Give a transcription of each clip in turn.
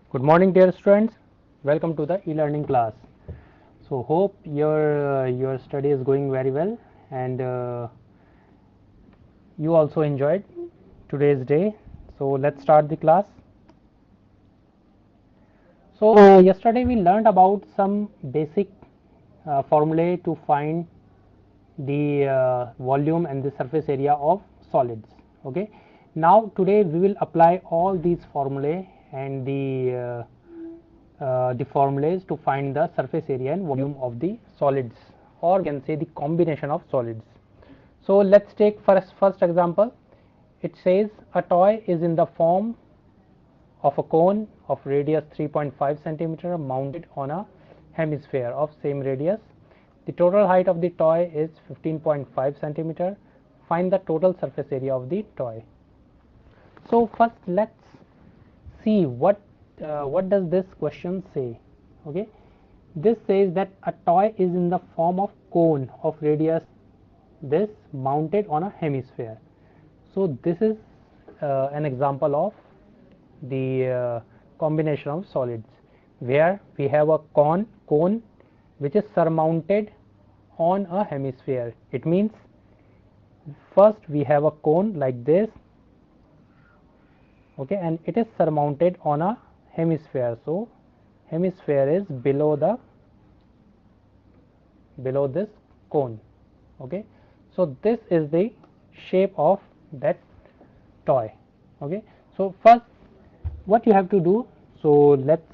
Good morning, dear students. Welcome to the e-learning class. So, hope your study is going very well, and you also enjoyed today's day. So, let's start the class. So, yesterday we learned about some basic formulae to find the volume and the surface area of solids. Okay. Now, today we will apply all these formulae and the formulas to find the surface area and volume of the solids, or we can say the combination of solids. So let's take first example. It says a toy is in the form of a cone of radius 3.5 centimeter mounted on a hemisphere of same radius. The total height of the toy is 15.5 centimeter. Find the total surface area of the toy. So first let's see what does this question say. Okay, this says that a toy is in the form of cone of radius this mounted on a hemisphere. So this is an example of the combination of solids, where we have a cone which is surmounted on a hemisphere. It means first we have a cone like this, okay, and it is surmounted on a hemisphere. So hemisphere is below this cone. Okay, so this is the shape of that toy. Okay, so first what you have to do, so let's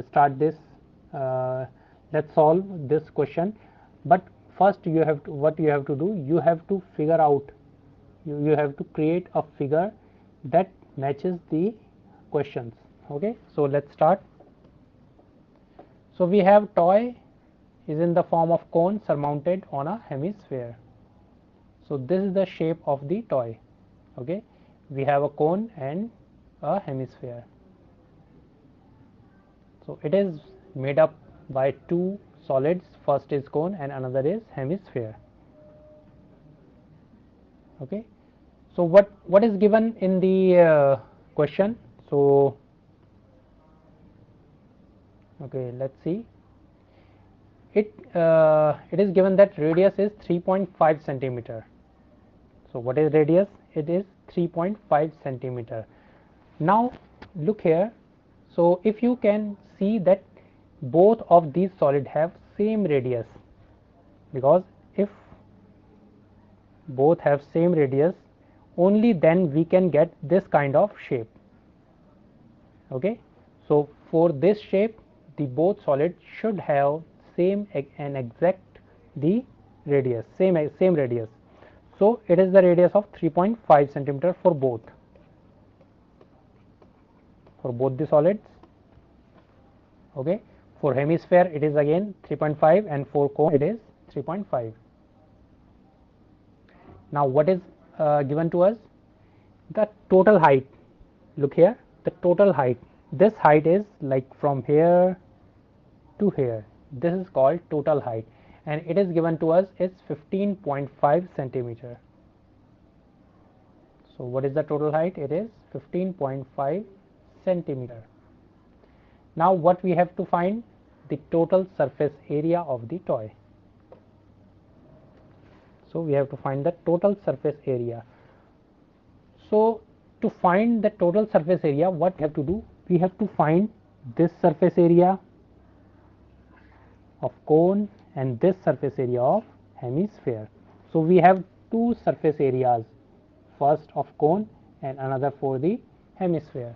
start this, let's solve this question. But first what you have to do, you have to figure out, you have to create a figure that matches the questions. Okay, so let's start. So we have toy is in the form of cone surmounted on a hemisphere. So this is the shape of the toy. Okay, we have a cone and a hemisphere. So it is made up by two solids, first is cone and another is hemisphere. Okay, so what is given in the question? So okay, let's see. It is given that radius is 3.5 centimeter. So what is radius? It is 3.5 centimeter. Now look here. So if you can see that both of these solids have same radius, because if both have same radius, only then we can get this kind of shape. Okay, so for this shape the both solids should have same and exact the radius, same radius. So it is the radius of 3.5 centimeter for both the solids. Okay, for hemisphere it is again 3.5 and for cone it is 3.5. Now what is given to us? The total height. Look here, the total height. This height is like from here to here. This is called total height, and it is given to us is 15.5 centimeter. So what is the total height? It is 15.5 centimeter. Now what we have to find? The total surface area of the toy. So we have to find the total surface area. So to find the total surface area, what we have to do? We have to find this surface area of cone and this surface area of hemisphere. So we have two surface areas, first of cone and another for the hemisphere.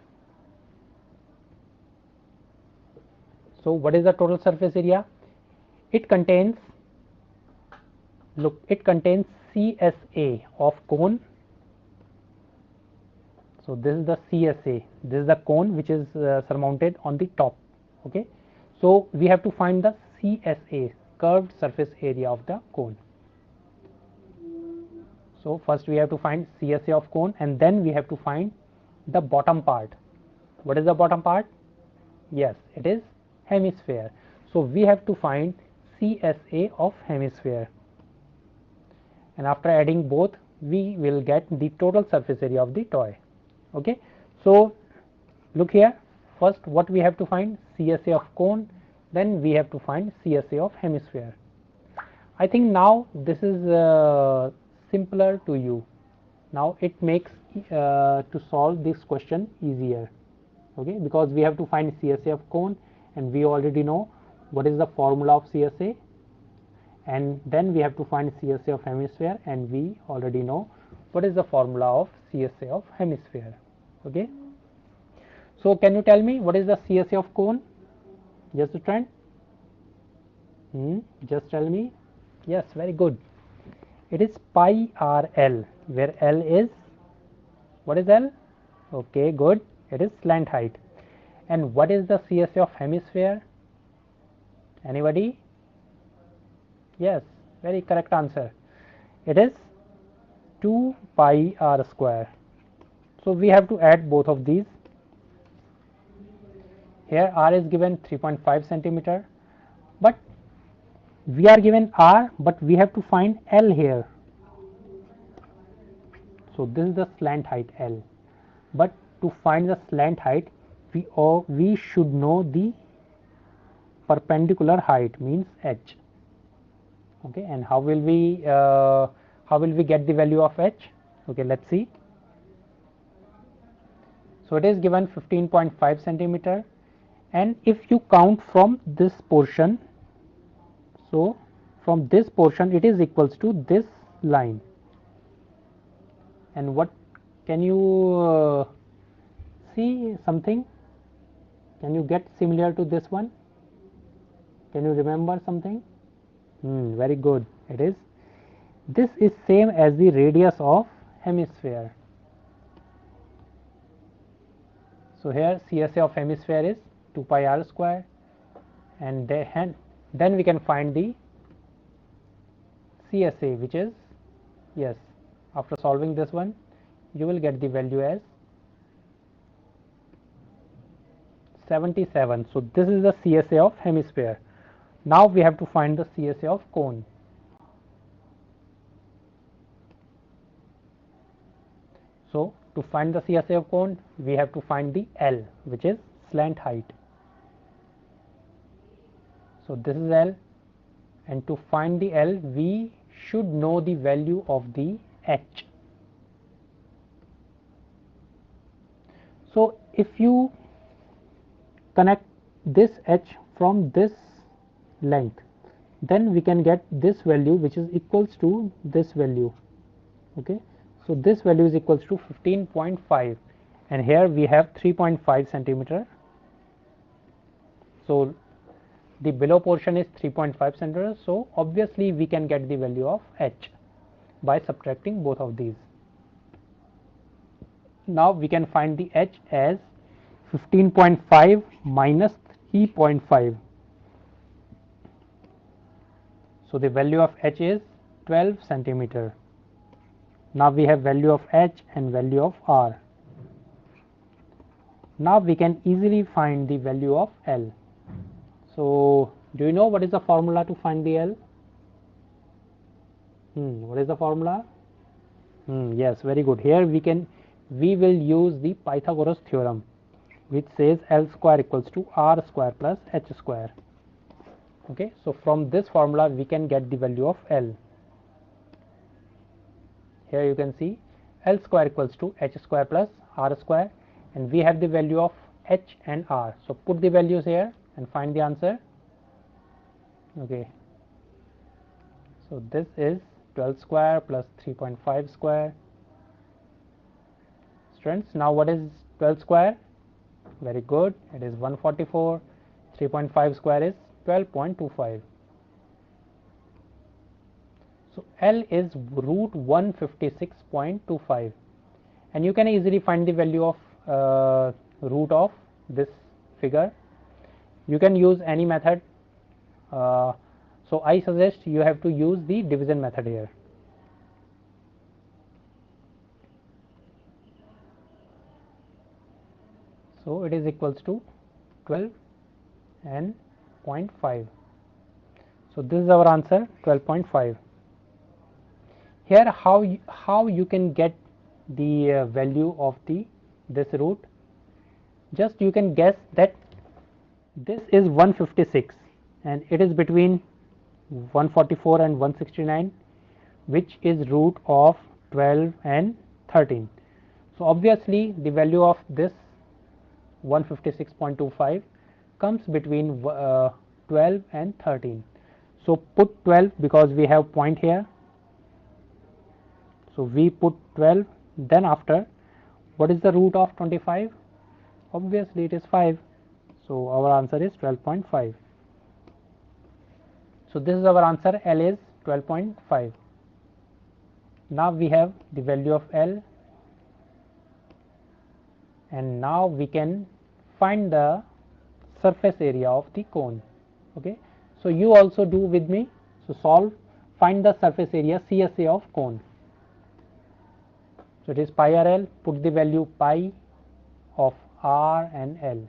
So what is the total surface area? It contains, look, it contains CSA of cone. So this is the CSA, this is the cone which is surmounted on the top. Okay, so we have to find the CSA, curved surface area of the cone. So first we have to find CSA of cone, and then we have to find the bottom part. What is the bottom part? Yes, it is hemisphere. So we have to find CSA of hemisphere, and after adding both we will get the total surface area of the toy. Okay, so Look here, first what we have to find? CSA of cone, then we have to find CSA of hemisphere. I think now this is simpler to you. Now it makes to solve this question easier, okay, because we have to find CSA of cone and we already know what is the formula of CSA, and then we have to find CSA of hemisphere and we already know what is the formula of CSA of hemisphere. Okay, so can you tell me what is the CSA of cone? Just a trend. Just tell me. Yes, very good. It is pi r L, where L is, what is L? Okay, good. It is slant height. And what is the CSA of hemisphere? Anybody? Yes, very correct answer. It is 2 pi r square. So we have to add both of these. Here r is given 3.5 centimeter, but we are given r, but we have to find L here. So this is the slant height L, but to find the slant height we should know the perpendicular height, means h. Okay, and how will we get the value of h? Okay, let's see. So it is given 15.5 centimeter, and if you count from this portion, so from this portion it is equals to this line. And what can you see something? Can you get similar to this one? Can you remember something? Very good. It is, this is same as the radius of hemisphere. So here CSA of hemisphere is 2 pi r square, and then we can find the CSA, which is, yes, after solving this one you will get the value as 77. So this is the CSA of hemisphere. Now we have to find the CSA of cone. So to find the CSA of cone we have to find the L, which is slant height. So this is L, and to find the L we should know the value of the h. So if you connect this h from this length, then we can get this value, which is equals to this value. Okay, so this value is equals to 15.5, and here we have 3.5 centimeter. So the below portion is 3.5 centimeter, so obviously we can get the value of h by subtracting both of these. Now we can find the h as 15.5 minus 3.5. So the value of h is 12 centimeter. Now we have value of h and value of r. Now we can easily find the value of L. So do you know what is the formula to find the L? What is the formula? Yes, very good. Here we will use the Pythagoras theorem, which says L square equals to r square plus h square. Okay, so from this formula we can get the value of L. Here you can see L square equals to h square plus r square, and we have the value of h and r. So put the values here and find the answer. Okay, so this is 12 square plus 3.5 square. Students, now what is 12 square? Very good, it is 144. 3.5 square is 12.25. So L is root 156.25, and you can easily find the value of root of this figure. You can use any method. So I suggest you have to use the division method here. So it is equals to 12 and 0.5. So this is our answer, 12.5. Here how you can get the value of this root? just you can guess that this is 156 and it is between 144 and 169, which is root of 12 and 13. So obviously the value of this 156.25 comes between 12 and 13. So put 12 because we have point here. So we put 12, then after, what is the root of 25? Obviously it is 5. So our answer is 12.5. So this is our answer. L is 12.5. Now we have the value of L, and now we can find the surface area of the cone. Okay, so you also do with me. So solve, find the surface area CSA of cone. So it is pi r L. Put the value pi of r and L.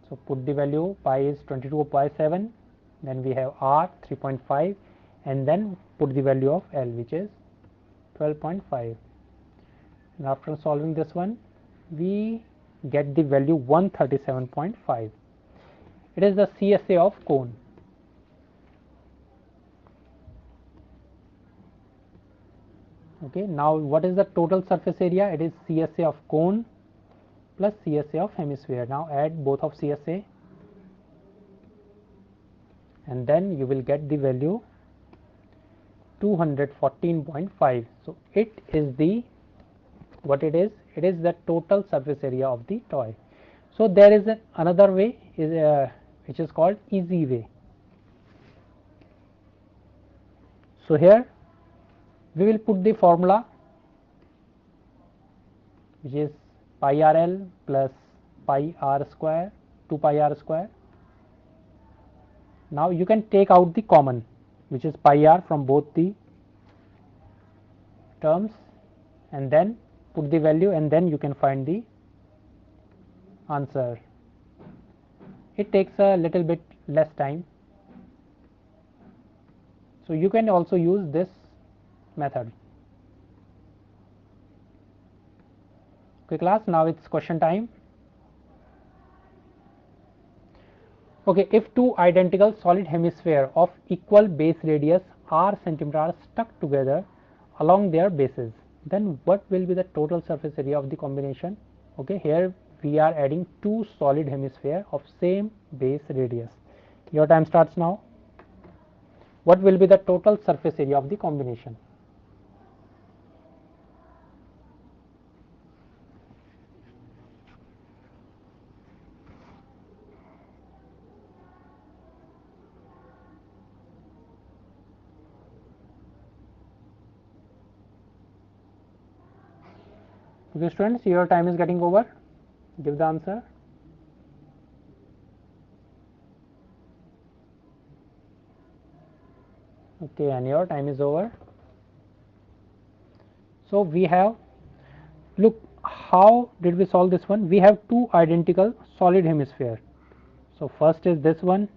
So put the value, pi is 22.7, then we have r 3.5, and then put the value of L, which is 12.5. and after solving this one, we get the value 137.5. It is the CSA of cone. Okay, now what is the total surface area? It is CSA of cone plus CSA of hemisphere. Now add both of CSA and then you will get the value 214.5. So it is the, what it is the total surface area of the toy. So there is another way which is called easy way. So here we will put the formula, which is pi r L plus pi r square, 2 pi r square. Now you can take out the common, which is pi r from both the terms, and then put the value, and then you can find the answer. It takes a little bit less time, so you can also use this method. Okay class, now it's question time. Okay, if two identical solid hemisphere of equal base radius r centimeter are stuck together along their bases, then what will be the total surface area of the combination? Okay, here we are adding two solid hemisphere of same base radius. Your time starts now. What will be the total surface area of the combination? Okay students, your time is getting over. Give the answer. Okay, and your time is over. So we have, look, how did we solve this one? We have two identical solid hemisphere. So first is this one,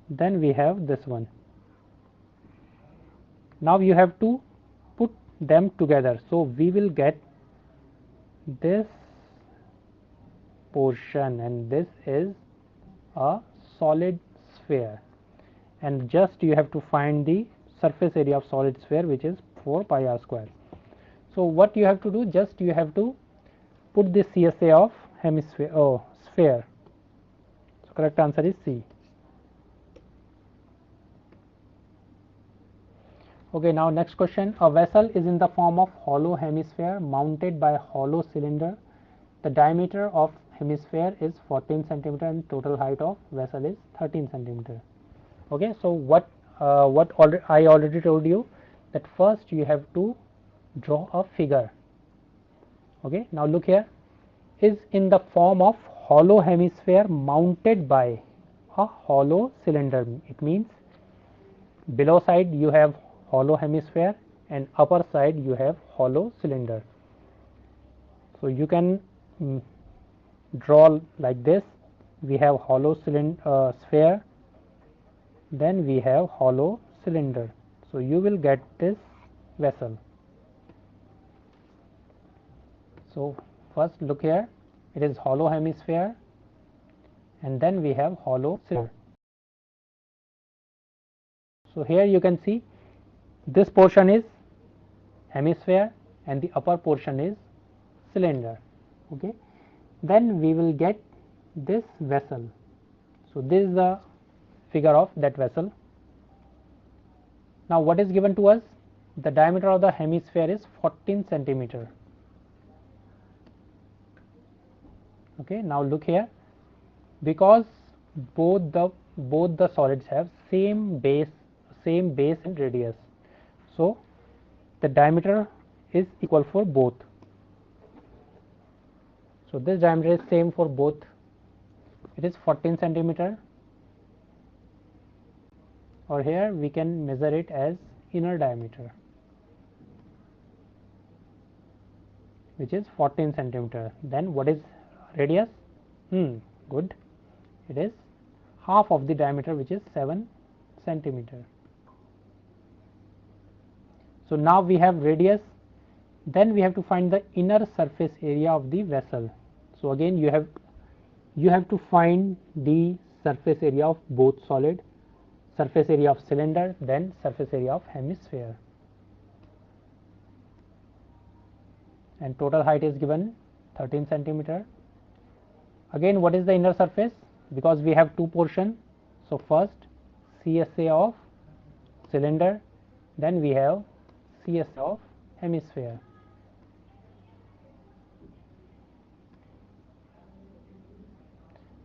then we have this one. Now you have to put them together. So we will get this portion, and this is a solid sphere, and just you have to find the surface area of solid sphere, which is 4 pi r square. So what you have to do, just you have to put the CSA of hemisphere, sphere. So correct answer is C. Okay, now next question. A vessel is in the form of hollow hemisphere mounted by a hollow cylinder. The diameter of hemisphere is 14 centimeter and total height of vessel is 13 centimeter. Okay, so what I already told you, that first you have to draw a figure. Okay, now look here, is in the form of hollow hemisphere mounted by a hollow cylinder. It means below side you have hollow hemisphere and upper side you have hollow cylinder. So you can draw like this. We have hollow sphere, then we have hollow cylinder. So you will get this vessel. So first look here, it is hollow hemisphere, and then we have hollow cylinder. So here you can see this portion is hemisphere and the upper portion is cylinder. Okay, then we will get this vessel. So this is the figure of that vessel. Now what is given to us? The diameter of the hemisphere is 14 centimeter. Okay, now look here, because both the solids have same base and radius, so the diameter is equal for both. So this diameter is same for both, it is 14 centimeter, or here we can measure it as inner diameter, which is 14 centimeter. Then what is radius? Good, it is half of the diameter, which is 7 centimeter. So now we have radius, then we have to find the inner surface area of the vessel. So again you have to find the surface area of both solid, surface area of cylinder, then surface area of hemisphere, and total height is given 13 centimeter. Again, what is the inner surface? Because we have two portions, so first CSA of cylinder, then we have CSA of hemisphere.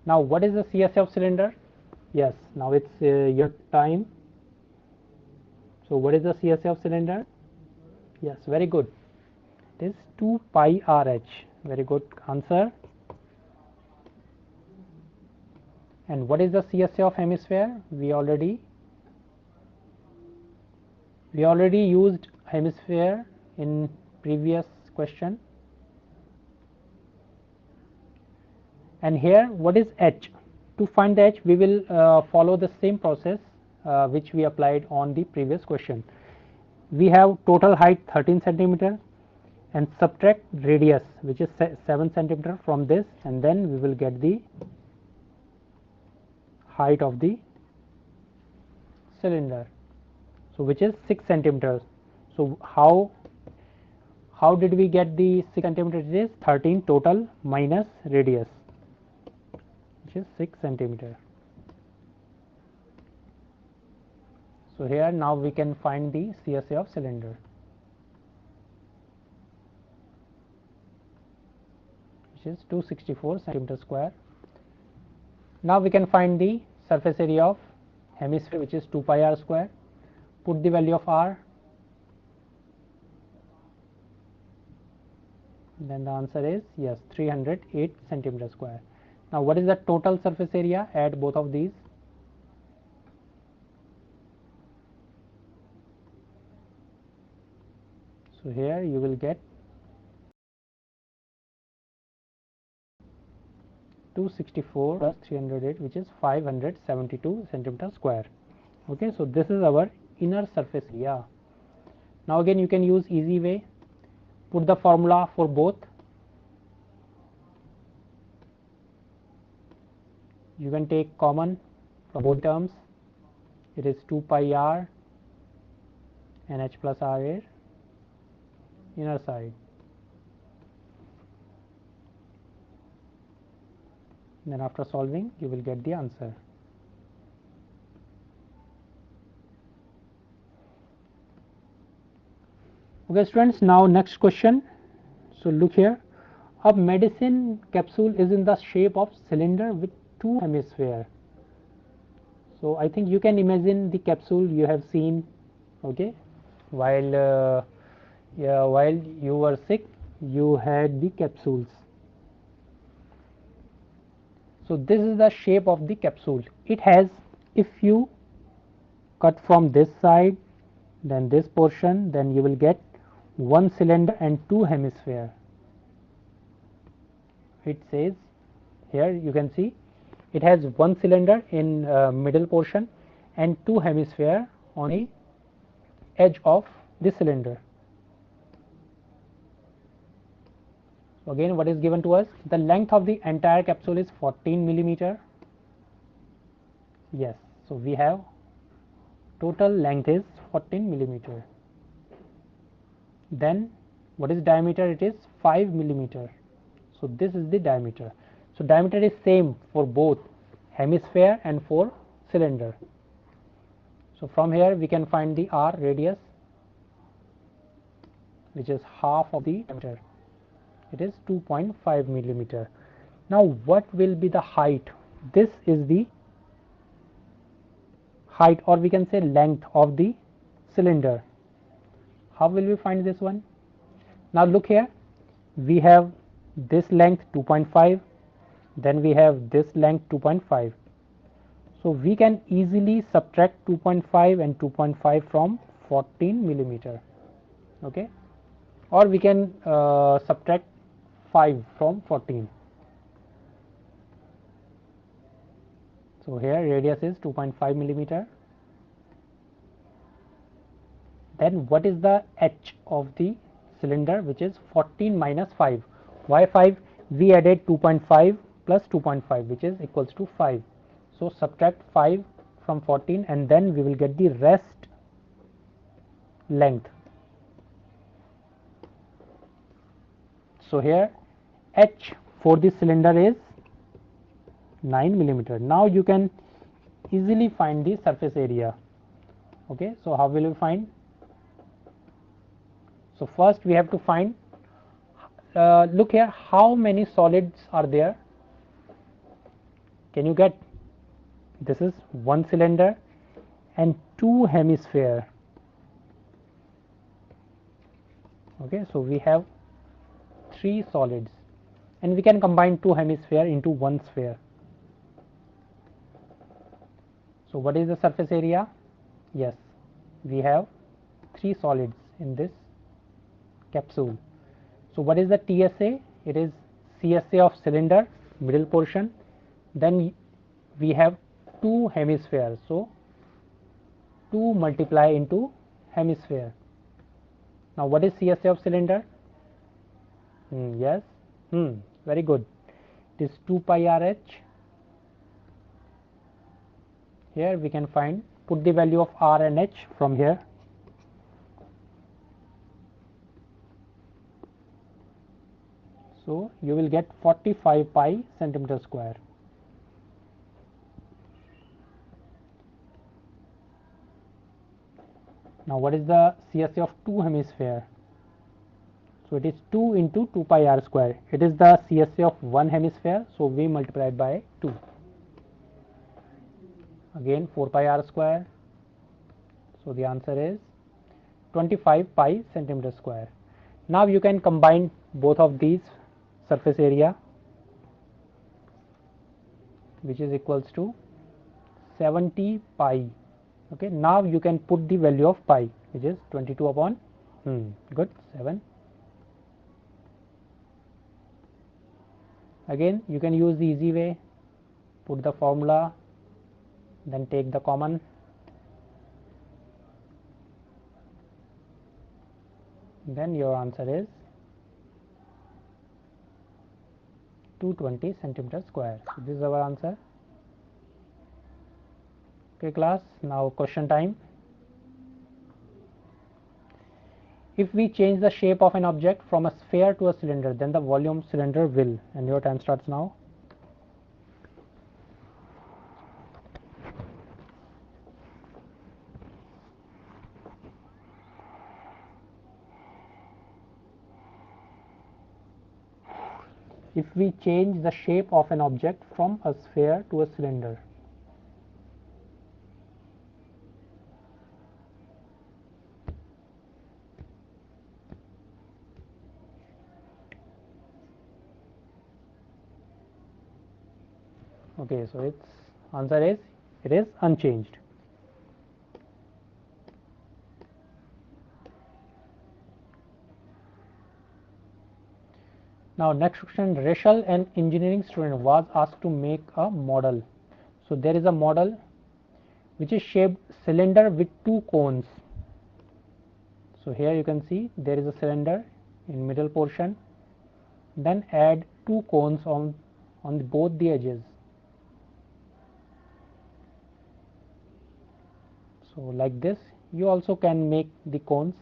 Now what is the CSA of cylinder? Yes, now it's your time. So what is the CSA of cylinder? Yes, very good, it is 2 pi RH. Very good answer. And what is the CSA of hemisphere? We already used hemisphere in previous question. And here what is H? To find the H, we will follow the same process which we applied on the previous question. We have total height 13 centimeter and subtract radius, which is 7 centimeter from this, and then we will get the height of the cylinder, so which is 6 centimeters. So how did we get the 6 centimeters? It is 13 total minus radius, which is 6 centimeter. So here now we can find the CSA of cylinder, which is 264 centimeter square. Now we can find the surface area of hemisphere, which is 2 pi r square. Put the value of r, then the answer is yes, 308 centimeter square. Now what is the total surface area? Add both of these. So here you will get 264 plus 308, which is 572 centimeter square. Okay, so this is our inner surface area. Now again you can use easy way, put the formula for both. You can take common from both terms, it is 2 pi r and h plus r is inner side. Then after solving you will get the answer. Okay students, now next question. So look here, a medicine capsule is in the shape of cylinder with two hemisphere. So I think you can imagine the capsule you have seen, okay, while you were sick you had the capsules. So this is the shape of the capsule. It has, if you cut from this side, then this portion, then you will get one cylinder and two hemisphere. It says here, you can see it has one cylinder in middle portion and two hemisphere on the edge of the cylinder. So again, what is given to us? The length of the entire capsule is 14 millimeter. Yes, so we have total length is 14 millimeter. Then what is diameter? It is 5 millimeter. So this is the diameter. So diameter is same for both hemisphere and for cylinder. So from here we can find the R radius, which is half of the diameter. It is 2.5 millimeter. Now what will be the height? This is the height, or we can say length of the cylinder. How will we find this one? Now look here, we have this length 2.5, then we have this length 2.5. So we can easily subtract 2.5 and 2.5 from 14 millimeter. Okay, or we can subtract 5 from 14. So here radius is 2.5 millimeter. Then what is the h of the cylinder, which is 14 minus 5. Why 5? We added 2.5 plus 2.5, which is equals to 5. So subtract 5 from 14 and then we will get the rest length. So here h for the cylinder is 9 millimeter. Now you can easily find the surface area. Okay, so how will you find? So first we have to find, look here, how many solids are there? Can you get? This is one cylinder and two hemisphere. Okay, so we have three solids and we can combine two hemisphere into one sphere. So what is the surface area? Yes, we have three solids in this capsule. So what is the TSA? It is CSA of cylinder, middle portion. Then we have two hemispheres. So 2 multiply into hemisphere. Now what is CSA of cylinder? Yes, very good. It is 2 pi RH. Here we can find, put the value of R and H from here. So you will get 45 pi centimeter square. Now what is the CSA of two hemisphere? So it is 2 into 2 pi r square. It is the CSA of one hemisphere, so we multiply by 2. Again 4 pi r square. So the answer is 25 pi centimeter square. Now you can combine both of these surface area, which is equals to 70 pi. Okay, now you can put the value of pi, which is 22 upon good 7. Again you can use the easy way, put the formula, then take the common. Then your answer is 220 centimeter square. So this is our answer. Okay class, now question time. If we change the shape of an object from a sphere to a cylinder, then the volume cylinder will, and your time starts now. If we change the shape of an object from a sphere to a cylinder, okay, so its answer is, it is unchanged. Now next question, Rachel, an engineering student, was asked to make a model. So there is a model which is shaped cylinder with two cones. So here you can see there is a cylinder in middle portion then add two cones on both the edges. So like this you also can make the cones.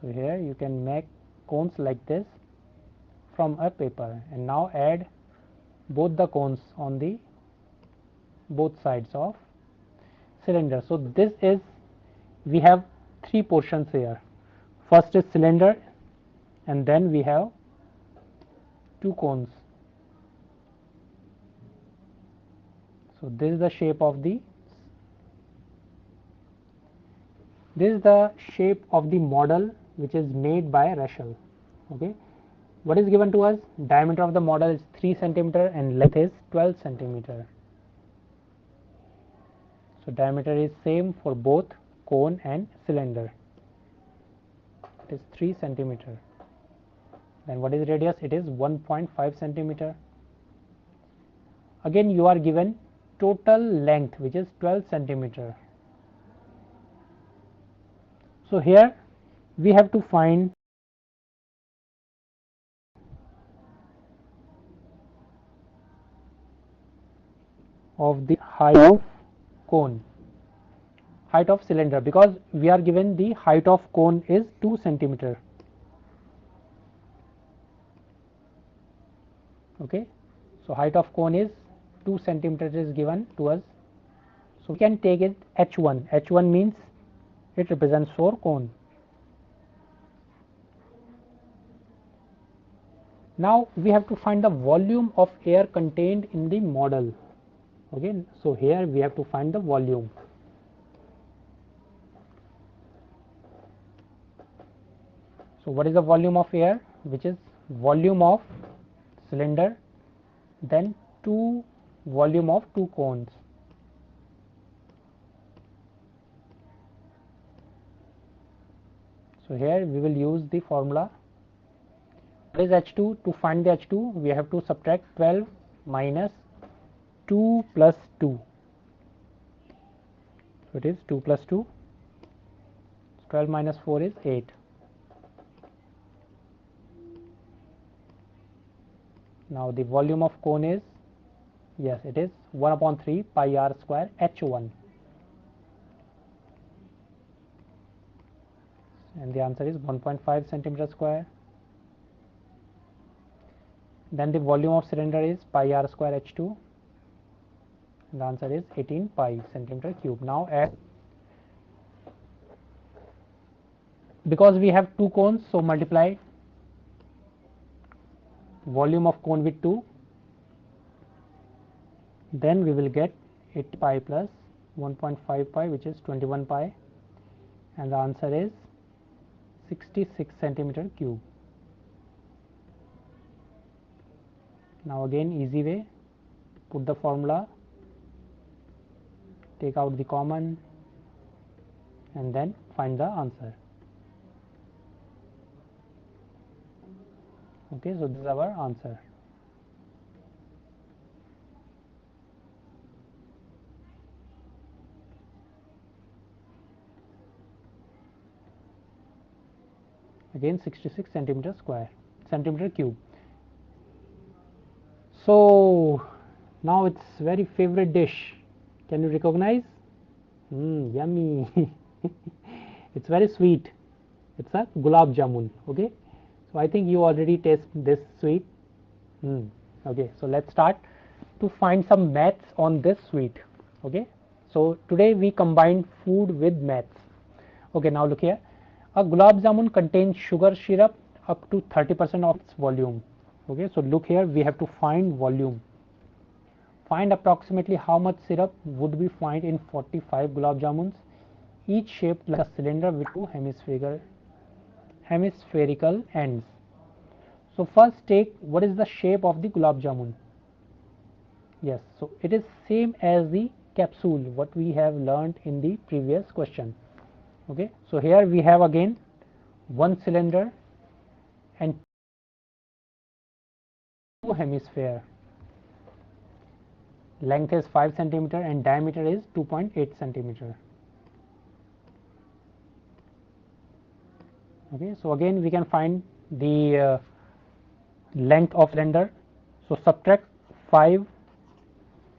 So here you can make cones like this from a paper, and now add both the cones on the both sides of cylinder. So this is, we have three portions here. First is cylinder, and then we have two cones. So this is the shape of the model which is made by Russell. Okay, what is given to us? Diameter of the model is 3 centimeter and length is 12 centimeter. So diameter is same for both cone and cylinder. It is 3 centimeter. Then what is radius? It is 1.5 centimeter. Again you are given total length which is 12 centimeter. So here we have to find of the height of cone, height of cylinder, because we are given the height of cone is 2 centimeter. Okay, so height of cone is 2 centimeter is given to us. So we can take it h1. H1 means it represents for cone. Now we have to find the volume of air contained in the model. Okay, so here we have to find the volume. So what is the volume of air? Which is volume of cylinder, then volume of two cones. So here we will use the formula. What is H2? To find the H2 we have to subtract 12 minus 2 plus 2. So it is 2 plus 2. 12 minus 4 is 8. Now the volume of cone is, yes, it is 1 upon 3 pi r square H1. And the answer is 1.5 centimeter square. Then the volume of cylinder is pi r square H2. And the answer is 18 pi centimeter cube. Now add, because we have two cones, so multiply volume of cone with 2. Then we will get 8 pi plus 1.5 pi, which is 21 pi, and the answer is 66 centimeter cube. Now again easy way, put the formula, take out the common, and then find the answer. Okay, so this is our answer. Again 66 centimeter cube. So now it's very favorite dish. Can you recognize? Yummy. It's very sweet. It's a gulab jamun. Okay, so I think you already taste this sweet. Okay, so let's start to find some maths on this sweet. Okay, so today we combined food with maths. Okay, now look here. A gulab jamun contains sugar syrup up to 30% of its volume. Okay, so look here, we have to find volume. Find approximately how much syrup would we find in 45 gulab jamuns, each shaped like a cylinder with two hemispherical ends. So first take, what is the shape of the gulab jamun? Yes, so it is same as the capsule what we have learned in the previous question. Okay, so here we have again one cylinder and two hemisphere. Length is 5 centimeter and diameter is 2.8 centimeter. Okay, so again we can find the length of cylinder. So subtract 5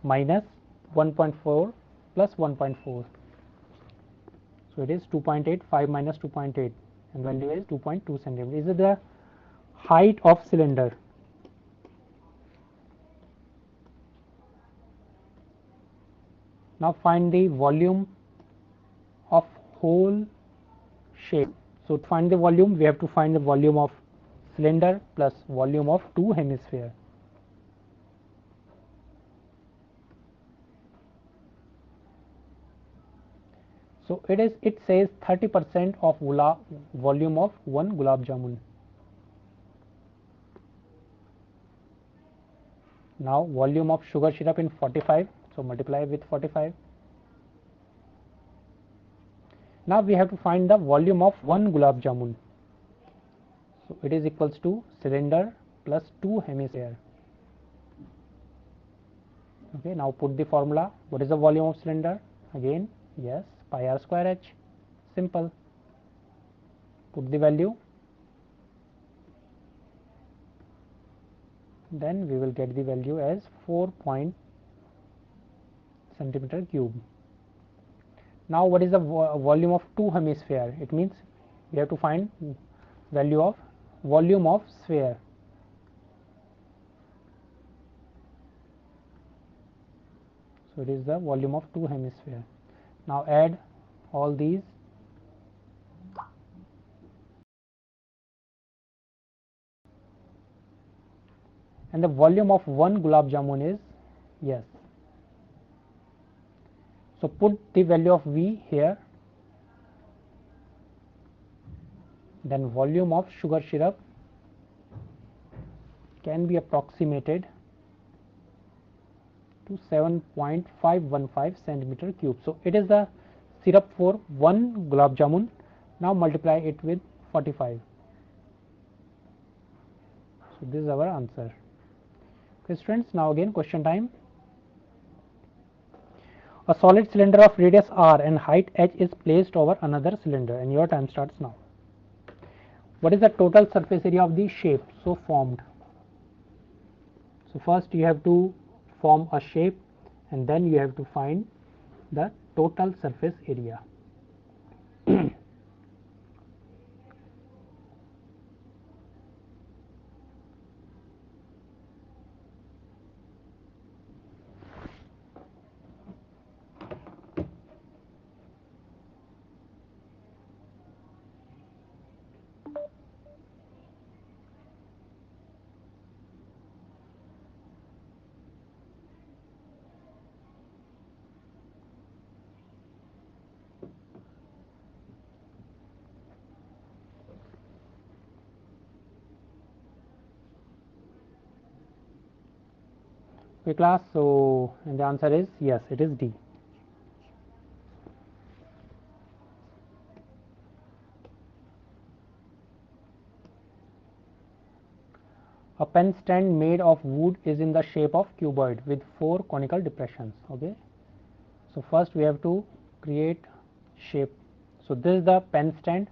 minus 1.4 plus 1.4. So it is 2.8, 5 minus 2.8, and value is 2.2 centimeter. This is the height of cylinder. Now find the volume of whole shape. So to find the volume, we have to find the volume of cylinder plus volume of two hemisphere. So it says 30% of volume of one gulab jamun. Now volume of sugar syrup in 45, so multiply with 45. Now we have to find the volume of one gulab jamun. So it is equals to cylinder plus two hemisphere. Okay, now put the formula. What is the volume of cylinder? Again, yes, pi r square h. Simple. Put the value. Then we will get the value as 4 centimeter cube. Now what is the volume of two hemisphere? It means we have to find value of volume of sphere. So it is the volume of two hemisphere. Now add all these. And the volume of one gulab jamun is, yes. So put the value of V here. Then volume of sugar syrup can be approximated to 7.515 centimeter cube. So it is the syrup for one gulab jamun. Now multiply it with 45. So this is our answer. Okay students, now again question time. A solid cylinder of radius r and height h is placed over another cylinder, and your time starts now. What is the total surface area of the shape so formed? So first you have to form a shape, and then you have to find the total surface area. Okay class, so and the answer is yes, it is D. A pen stand made of wood is in the shape of cuboid with 4 conical depressions. Okay, so first we have to create shape. So this is the pen stand.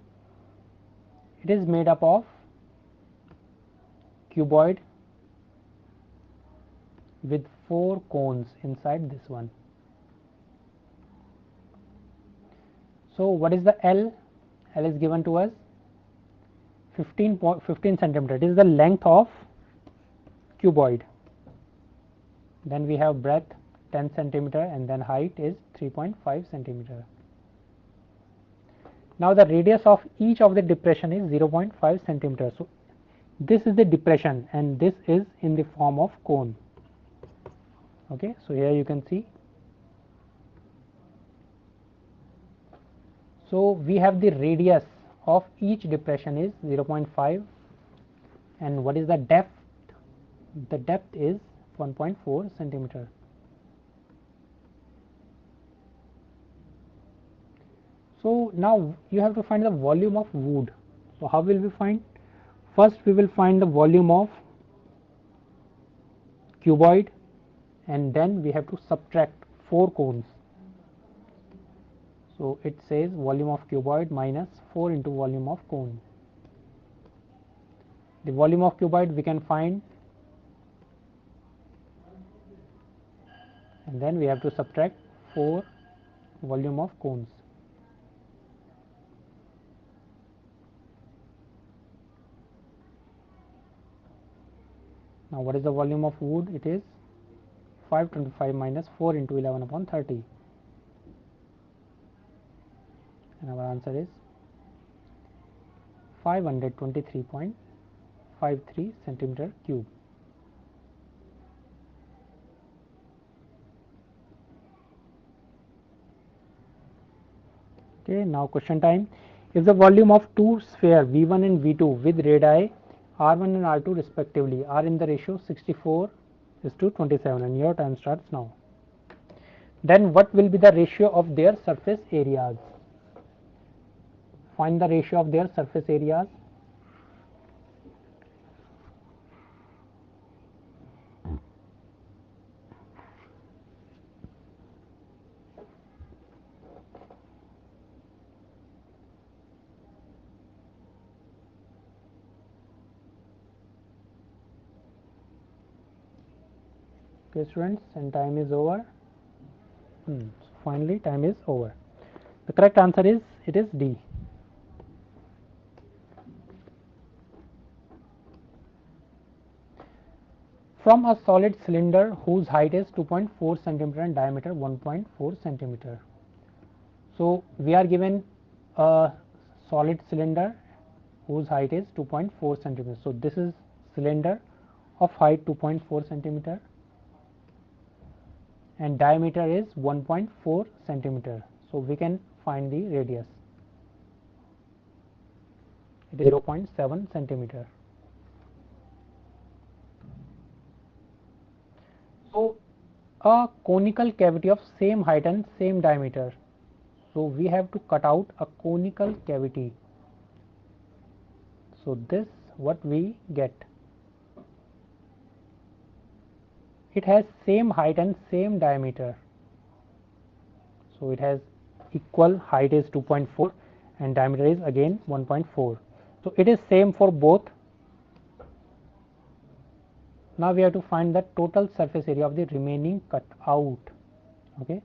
It is made up of cuboid with 4 cones inside this one. So what is the L? L is given to us 15 centimeter. It is the length of cuboid. Then we have breadth 10 centimeter, and then height is 3.5 centimeter. Now the radius of each of the depression is 0.5 centimeter. So this is the depression, and this is in the form of cone. Okay, so here you can see. So we have the radius of each depression is 0.5, and what is the depth? The depth is 1.4 centimeter. So now you have to find the volume of wood. So how will we find? First we will find the volume of cuboid, and then we have to subtract 4 cones. So it says volume of cuboid minus 4 into volume of cone. The volume of cuboid we can find, and then we have to subtract 4 volume of cones. Now what is the volume of wood? It is 525 minus 4 into 11 upon 30, and our answer is 523.53 centimeter cube. Okay, now question time. If the volume of two sphere V1 and V2 with radii R1 and R2 respectively are in the ratio 64:27, and your time starts now, then what will be the ratio of their surface areas? Find the ratio of their surface areas. Okay students, and time is over. Finally time is over. The correct answer is, it is D. From a solid cylinder whose height is 2.4 centimeter and diameter 1.4 centimeter. So we are given a solid cylinder whose height is 2.4 centimeter. So this is cylinder of height 2.4 centimeter and diameter is 1.4 centimeter. So we can find the radius. It is 0.7 centimeter. So a conical cavity of same height and same diameter. So we have to cut out a conical cavity. So this what we get. It has same height and same diameter. So it has equal height is 2.4 and diameter is again 1.4. So it is same for both. Now we have to find the total surface area of the remaining cut out. Okay.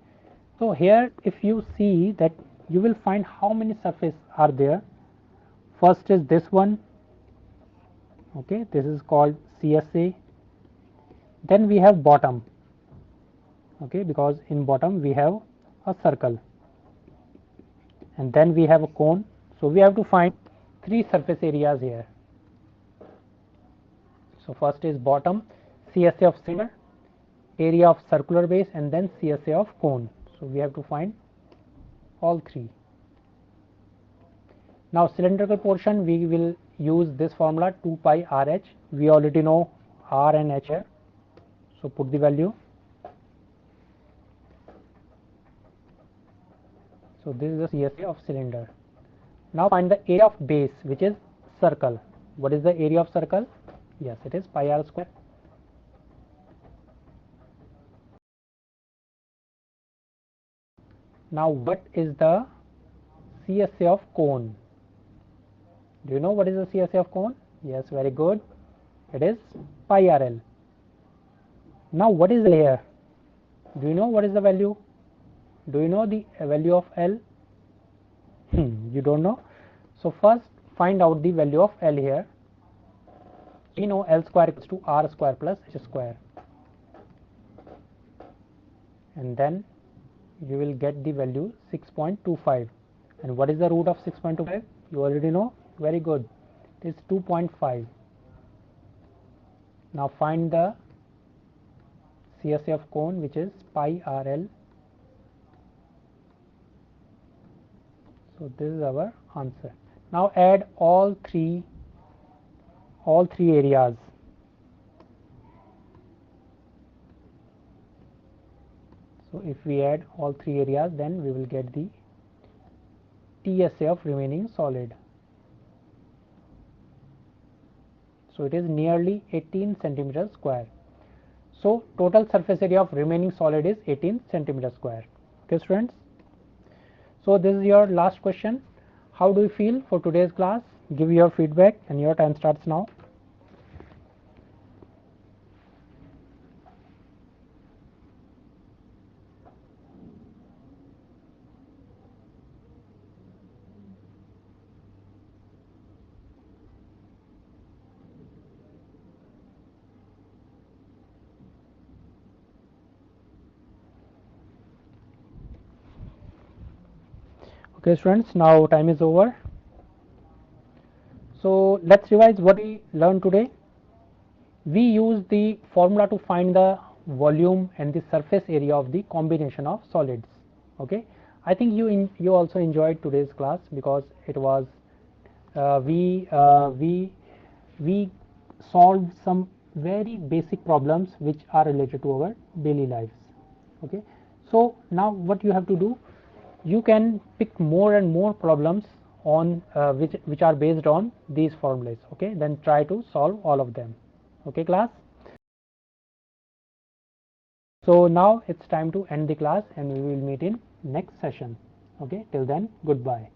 So here if you see that, you will find how many surfaces are there. First is this one. Okay, this is called CSA. Then we have bottom. Okay, because in bottom we have a circle, and then we have a cone. So we have to find 3 surface areas here. So first is bottom, CSA of cylinder, area of circular base, and then CSA of cone. So we have to find all 3. Now cylindrical portion, we will use this formula 2 pi RH. We already know R and H here. So put the value. So this is the CSA of cylinder. Now find the area of base, which is circle. What is the area of circle? Yes, it is pi r square. Now what is the CSA of cone? Do you know what is the CSA of cone? Yes, very good. It is pi RL. Now what is L here? Do you know what is the value? Do you know the value of L? You don't know. So first find out the value of L here. We know L square equals to R square plus H square. And then you will get the value 6.25. And what is the root of 6.25? You already know. Very good. It is 2.5. Now find the CSA of cone, which is pi RL. So this is our answer. Now add all three areas. So if we add all 3 areas, then we will get the TSA of remaining solid. So it is nearly 18 centimeter square. So total surface area of remaining solid is 18 centimeter square. Okay students. So this is your last question. How do you feel for today's class? Give your feedback, and your time starts now. Okay students, now time is over. So let's revise what we learned today. We use the formula to find the volume and the surface area of the combination of solids. Okay, I think you also enjoyed today's class because it was we solved some very basic problems which are related to our daily lives. Okay, so now what you have to do, you can pick more and more problems on which are based on these formulas. Okay, then try to solve all of them. Okay class, so now it's time to end the class and we will meet in next session. Okay, till then, goodbye.